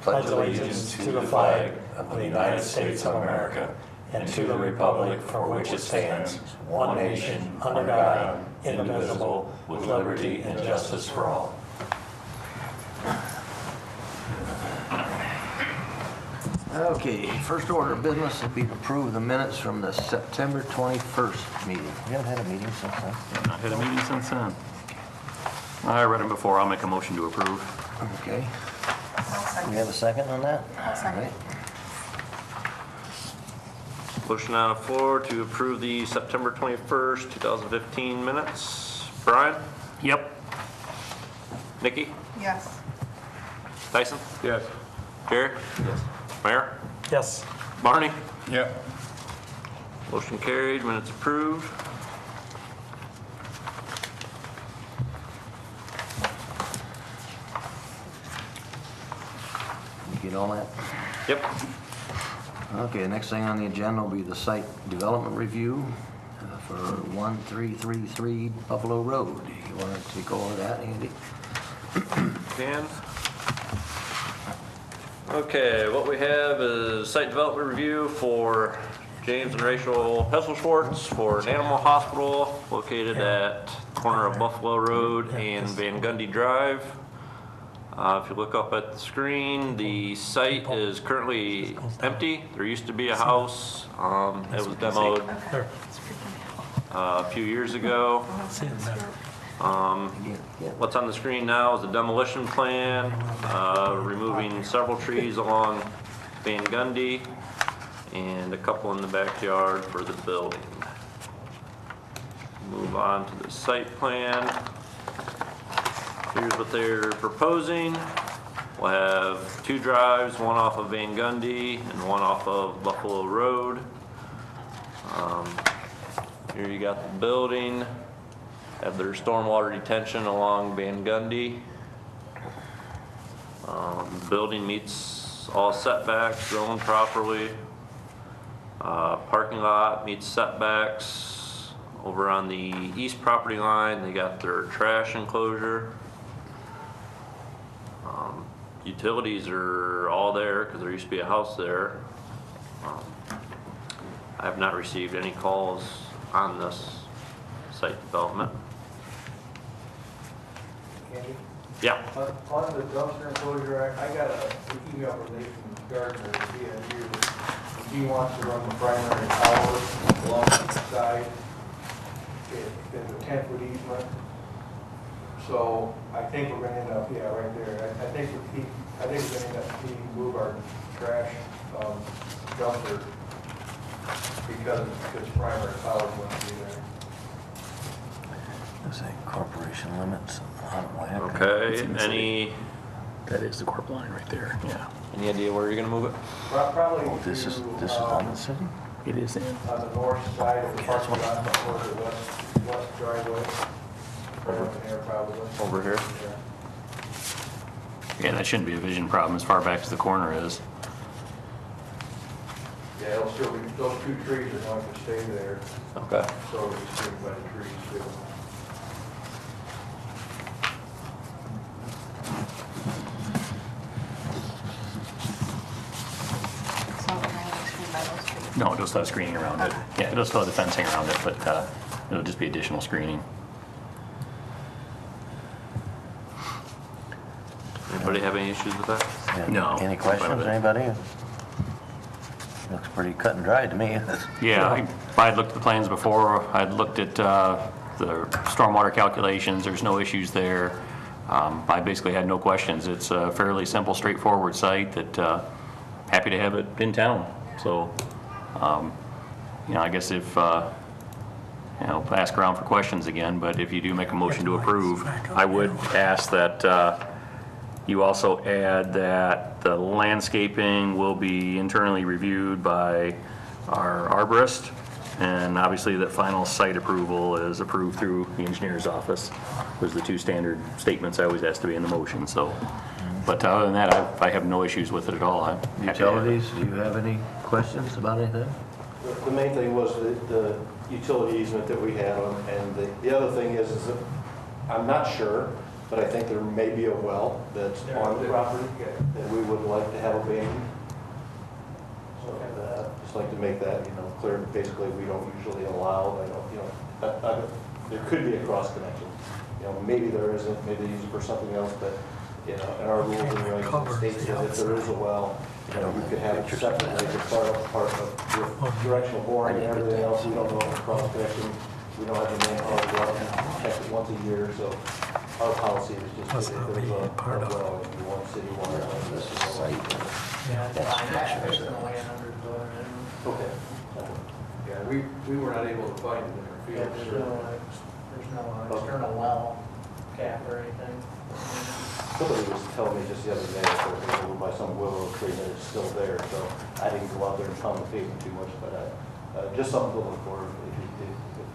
pledge allegiance to the flag of the United States of America and to the republic for which it stands, one nation, under God, indivisible, with liberty and justice for all. Okay, first order of business would be to approve the minutes from the September 21st meeting. We haven't had a meeting since then. Not had a meeting since then. I read them before. I'll make a motion to approve. Okay. We have a second on that? I'll second. All right. Motion on the floor to approve the September 21st, 2015 minutes. Bryan? Yep. Nikki? Yes. Tyson? Yes. Jerry? Yes. Mayor? Yes. Barney? Yep. Motion carried, minutes approved. You get all that? Yep. Okay, next thing on the agenda will be the site development review for 1333 Buffalo Road. You want to take over that, Andy? Can. Okay, what we have is site development review for James and Rachel Hesselschwartz for an animal hospital located at the corner of Buffalo Road and Van Gundy Drive. If you look up at the screen, the site is currently empty. There used to be a house. It was demoed a few years ago. What's on the screen now is a demolition plan, removing several trees along Van Gundy and a couple in the backyard for the building. Move on to the site plan. Here's what they're proposing. We'll have two drives, one off of Van Gundy and one off of Buffalo Road. Here you got the building. Have their stormwater detention along Van Gundy. Building meets all setbacks, zoned properly. Parking lot meets setbacks. Over on the east property line, they got their trash enclosure. Utilities are all there because there used to be a house there. I have not received any calls on this site development. Andy? Yeah. On the dumpster enclosure, I got an email from Nathan Gardner, he wants to run the primary power along the side. It's a 10-foot easement. So I think we're going to end up, yeah, right there. I think we're going to end up needing to move our trash dumpster because primary power is going to be there. There's a corporation limits. Okay, any That is the corp line right there. Yeah. any idea where you're gonna move it? Probably Oh, this is on the city? It is in. on the north side of the parking lot, towards the west driveway. Right up in there, probably. Over here? Yeah, that shouldn't be a vision problem as far back as the corner is. Yeah, it'll still be, those two trees are going to stay there, Okay. so it'll be screened by the trees too. It's not going to be screened by those trees. No, it'll still have screening around it. Yeah, it'll still have the fencing around it, but it'll just be additional screening. Anybody have any issues with that? Yeah. No. Any questions, anybody? Looks pretty cut and dry to me. Yeah, I had looked at the plans before. I'd looked at the stormwater calculations. There's no issues there. I basically had no questions. It's a fairly simple, straightforward site that happy to have it in town. So, I guess if, ask around for questions again, but if you do make a motion to approve, I would ask that you also add that the landscaping will be internally reviewed by our arborist, and obviously that final site approval is approved through the engineer's office. Those are the two standard statements I always ask to be in the motion, so. But other than that, I have no issues with it at all. I'm happy to have it. Utilities, do you have any questions about anything? The main thing was the utility easement that we had, and the other thing is that I'm not sure, but I think there may be a well that's on the property that we would like to have abandoned. So, just like to make that, clear. Basically, we don't usually allow, there could be a cross connection. Maybe there isn't, maybe they use it for something else, but, in our rules and regulations, it states that if there is a well, we could have it separately, as part of with directional boring and everything else. We don't know if cross connection, we don't have the manpower to go out and check it once a year, so our policy is just if there's a well, if you want city water, this is a site. Okay. Yeah, we were not able to find it in our field. There's no external well cap or anything. Somebody was telling me just the other day that it was over by some willow tree that is still there, so I didn't go out there and pound the pavement too much, but just something to look for if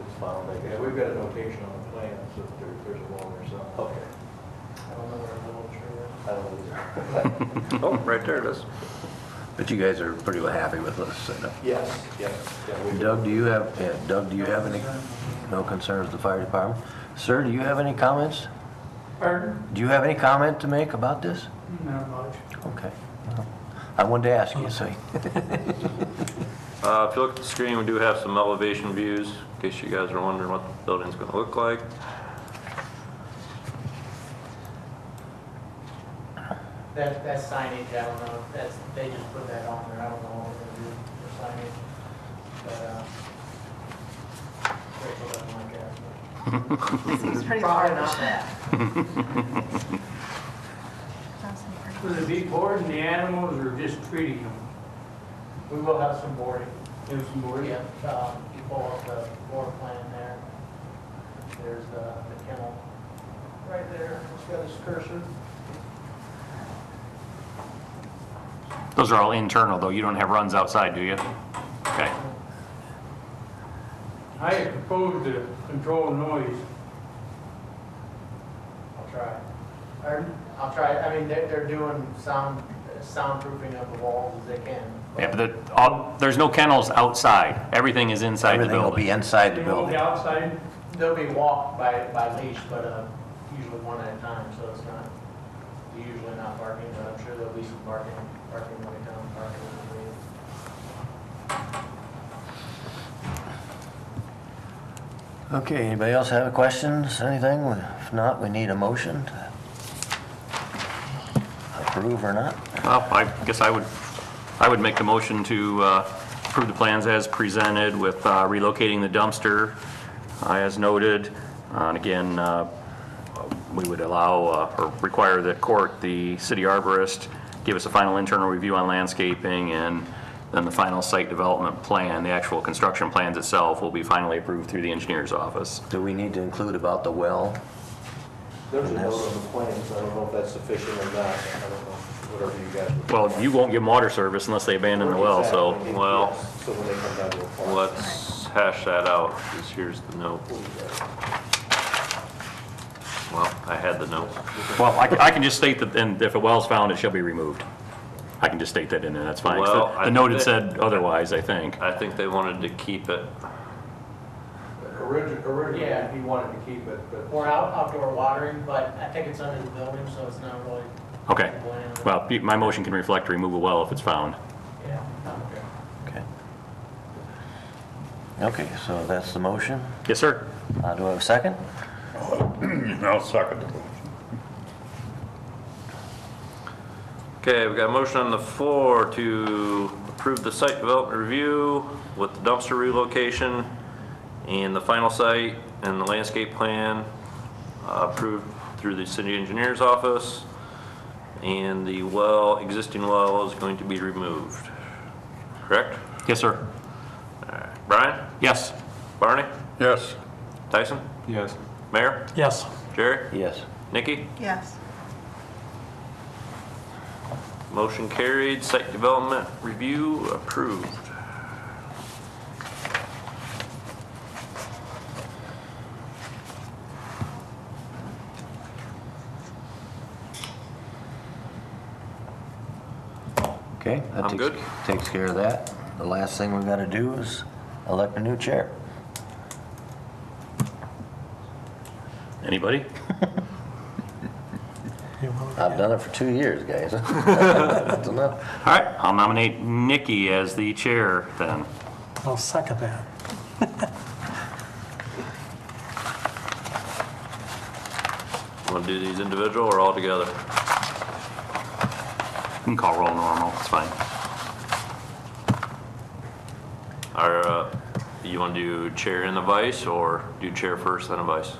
it's found, I Yeah, guess. we've got a notation on the plan, so there's a well there, so. Okay. I don't know where the little tree is. I don't know either. Oh, right there it is. But you guys are pretty well happy with this setup. Yes, yeah. Doug, do you have any, no concerns with the fire department? Sir, do you have any comments? Pardon? Do you have any comment to make about this? Not much. Okay. I wanted to ask you, see. If you look at the screen, we do have some elevation views, in case you guys are wondering what the building's gonna look like. That signage, I don't know, they just put that on there, I don't know what we're gonna do for signage. Rachel doesn't like that. Seems pretty Probably far. not that. Will it be boarding the animals or just treating them? We will have some boarding. Give some boarding? Yeah, you pull up the board plan there. There's the kennel right there, it's got his cursor. Those are all internal, though. You don't have runs outside, do you? Okay. I had proposed to control noise. I'll try. I'll try, I mean, they're doing soundproofing of the walls as they can. Yeah, but there's no kennels outside. Everything is inside the Everything will be building. inside the They won't be building. outside? They'll be walked by leash, but usually one at a time, so it's not, usually not barking, but I'm sure there'll be some barking when they come, barking when they leave. Okay, anybody else have questions, anything? If not, we need a motion to approve or not. Well, I guess I would make the motion to approve the plans as presented with relocating the dumpster as noted. And again, we would allow or require that court, the city arborist, give us a final internal review on landscaping, and then the final site development plan, the actual construction plans itself, will be finally approved through the engineer's office. Do we need to include about the well? There's a note on the plans, I don't know if that's sufficient or not, I don't know, whatever you guys. would- Well, you won't give them water service unless they abandon the well, so, Exactly, well- yes. So when they come down to apply. Let's hash that out, because here's the note. Well, I had the note. well, I can just state that, and if a well's found, it shall be removed. I can just state that in there, that's fine. 'Cause Well, The note had I- said otherwise, I think. I think they wanted to keep it. Originally, Yeah. he wanted to keep it, but. Or outdoor watering, but I think it's under the building, so it's not really. Okay. Well, my motion can reflect remove a well if it's found. Yeah, okay. Okay. Okay, so that's the motion. Yes, sir. Do I have a second? I'll second it. Okay, we got a motion on the floor to approve the site development review with the dumpster relocation and the final site and the landscape plan approved through the city engineer's office. And the existing well is going to be removed. Correct? Yes, sir. Bryan? Yes. Barney? Yes. Tyson? Yes. Mayor? Yes. Jerry? Yes. Nikki? Yes. Motion carried, site development review approved. Okay, that I'm good. takes care of that. The last thing we gotta do is elect a new chair. Anybody? I've done it for 2 years, guys. That's enough. All right, I'll nominate Nikki as the chair then. I'll second that. Want to do these individual or all together? You can call roll normal, it's fine. Or, you want to do chair and the vice, or do chair first, then a vice?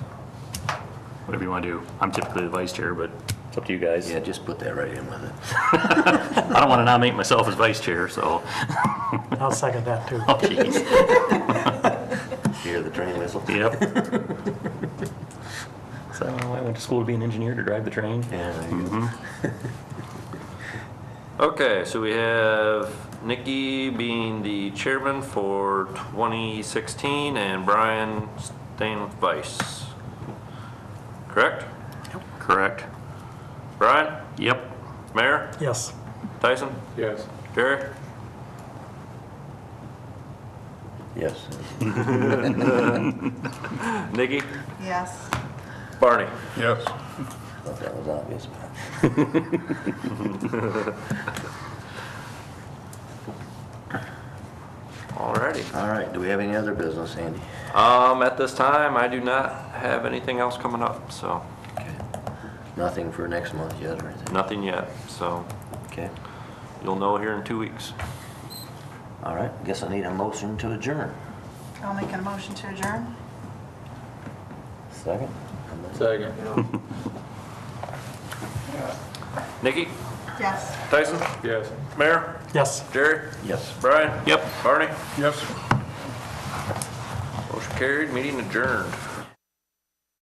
Whatever you want to do. I'm typically the vice chair, but it's up to you guys. Yeah, just put that right in with it. I don't want to nominate myself as vice chair, so. I'll second that too. Oh, jeez. Hear the train whistle? Yep. So I went to school to be an engineer to drive the train. Yeah, there you go. Okay, so we have Nikki being the chairman for 2016 and Bryan staying with vice. Correct? Correct. Bryan? Yep. Mayor? Yes. Tyson? Yes. Jerry? Yes. Nikki? Yes. Barney? Yes. Thought that was obvious, but. Alrighty. All right, do we have any other business, Andy? At this time, I do not have anything else coming up, so Okay. Nothing for next month yet or anything? nothing yet, so Okay. you'll know here in 2 weeks. All right, guess I need a motion to adjourn. I'll make a motion to adjourn. Second? Second. Nikki? Yes. Tyson? Yes. Mayor? Yes. Jerry? Yes. Bryan? Yep. Barney? Yes. Motion carried, meeting adjourned.